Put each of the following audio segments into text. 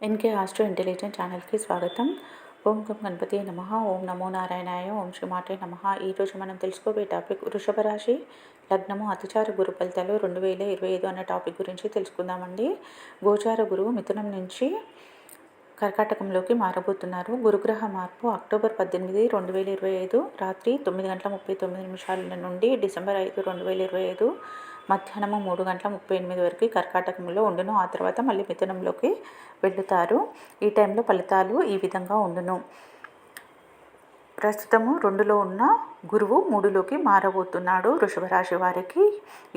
NK astro intelligent ఛానల్కి స్వాగతం. ఓం గం గణపతి నమః. ఓం నమో నారాయణాయ. ఓం శ్రీ మాటే నమః. ఈరోజు మనం తెలుసుకోబోయే టాపిక్ వృషభ రాశి లగ్నము అతిచార గురు ఫలితాలు 2025 అనే టాపిక్ గురించి తెలుసుకుందామండి. గోచార గురువు మిథునం నుంచి కర్కాటకంలోకి మారబోతున్నారు. గురుగ్రహ మార్పు అక్టోబర్ 18, 2025 రాత్రి 9:39 నుండి డిసెంబర్ 5, 2025 మధ్యాహ్నము 3:38 వరకు కర్కాటకంలో ఉండును. ఆ తర్వాత మళ్ళీ మిథునంలోకి వెళ్తారు. ఈ టైంలో ఫలితాలు ఈ విధంగా ఉండును. ప్రస్తుతము 2లో ఉన్న గురువు 3లోకి మారబోతున్నాడు. వృషభ రాశి వారికి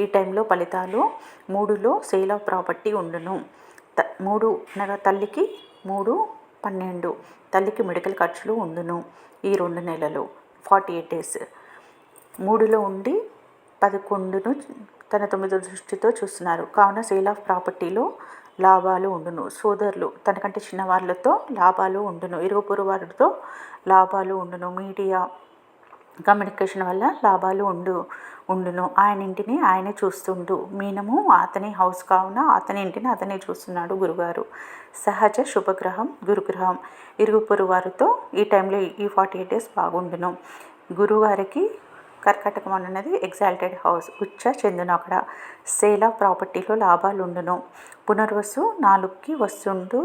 ఈ టైంలో ఫలితాలు 3లో సేల్ ఆఫ్ ప్రాపర్టీ ఉండును. 3 అనగా తల్లికి 3, 12 తల్లికి మెడికల్ ఖర్చులు ఉండును. ఈ 2 నెలలు 48 డేస్ 3లో ఉండి 11ను తన 9 దృష్టితో చూస్తున్నారు. కావున సేల్ ఆఫ్ ప్రాపర్టీలో లాభాలు ఉండును. సోదరులు తనకంటే చిన్న వాళ్ళతో లాభాలు ఉండును. ఇరుగు పొరుగు వారితో లాభాలు ఉండును. మీడియా కమ్యూనికేషన్ వల్ల లాభాలు ఉండును. ఆయన ఇంటిని ఆయనే చూస్తుండు. మీనము అతని హౌస్ కావున అతని ఇంటిని అతనే చూస్తున్నాడు గురుగారు. సహజ శుభగ్రహం గురుగ్రహం. ఇరుగు పొరుగు వారితో ఈ టైంలో ఈ 48 డేస్ బాగుండును. గురుగారికి కర్కాటకం అన్నది ఎగ్జాల్టెడ్ హౌస్ ఉచ్చ చెందును. అక్కడ సేల్ ఆఫ్ ప్రాపర్టీలో లాభాలు ఉండును. పునర్వసు 4కి వస్తుండు.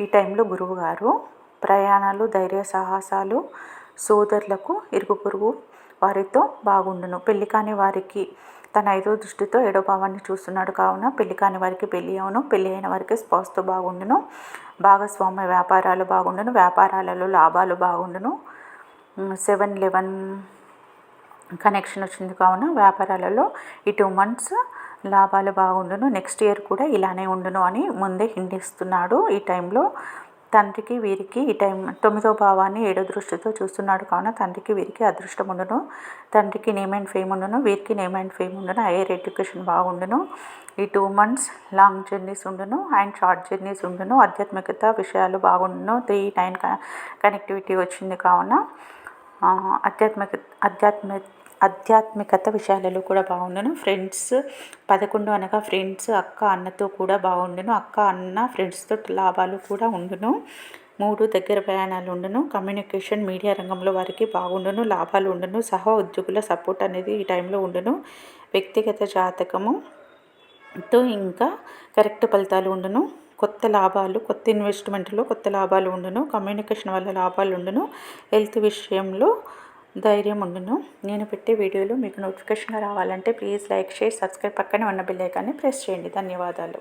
ఈ టైంలో గురువు గారు ప్రయాణాలు, ధైర్య సాహసాలు, సోదరులకు ఇరుగు పొరుగు వారితో బాగుండును. పెళ్లి కాని వారికి తన 5వ దృష్టితో 7వ భావాన్ని చూస్తున్నాడు. కావున పెళ్లి కాని వారికి పెళ్లి అవును. పెళ్లి అయిన వారికి స్పౌస్తో బాగుండును. భాగస్వామ్య వ్యాపారాలు బాగుండును. వ్యాపారాలలో లాభాలు బాగుండును. 7-11 కనెక్షన్ వచ్చింది. కావున వ్యాపారాలలో ఈ 2 months లాభాలు బాగుండును. నెక్స్ట్ ఇయర్ కూడా ఇలానే ఉండును అని ముందే హింట్ ఇస్తున్నాడు. ఈ టైంలో తండ్రికి వీరికి ఈ టైం 9వ భావాన్ని 7వ దృష్టితో చూస్తున్నాడు. కావున తండ్రికి వీరికి అదృష్టం ఉండును. తండ్రికి నేమ్ అండ్ ఫేమ్ ఉండును. వీరికి నేమ్ అండ్ ఫేమ్ ఉండును. హైయర్ ఎడ్యుకేషన్ బాగుండును. ఈ 2 months లాంగ్ జర్నీస్ ఉండును అండ్ షార్ట్ జర్నీస్ ఉండును. ఆధ్యాత్మికత విషయాలు బాగుండును. 3-9 కనెక్టివిటీ వచ్చింది. కావున ఆధ్యాత్మికత విషయాలలో కూడా బాగుండును. ఫ్రెండ్స్ 11 అనగా ఫ్రెండ్స్ అక్క అన్నతో కూడా బాగుండును. అక్క అన్న ఫ్రెండ్స్తో లాభాలు కూడా ఉండును. 3 దగ్గర ప్రయాణాలు ఉండును. కమ్యూనికేషన్ మీడియా రంగంలో వారికి బాగుండును. లాభాలు ఉండును. సహ ఉద్యోగుల సపోర్ట్ అనేది ఈ టైంలో ఉండును. వ్యక్తిగత జాతకముతో ఇంకా కరెక్ట్ ఫలితాలు ఉండును. కొత్త లాభాలు, కొత్త ఇన్వెస్ట్మెంట్లో కొత్త లాభాలు ఉండును. కమ్యూనికేషన్ వల్ల లాభాలు ఉండును. హెల్త్ విషయంలో ధైర్యం ఉండును. నేను పెట్టే వీడియోలు మీకు నోటిఫికేషన్ రావాలంటే ప్లీజ్ లైక్, షేర్, సబ్స్క్రైబ్, పక్కనే ఉన్న బెల్ ఐకాన్ని ప్రెస్ చేయండి. ధన్యవాదాలు.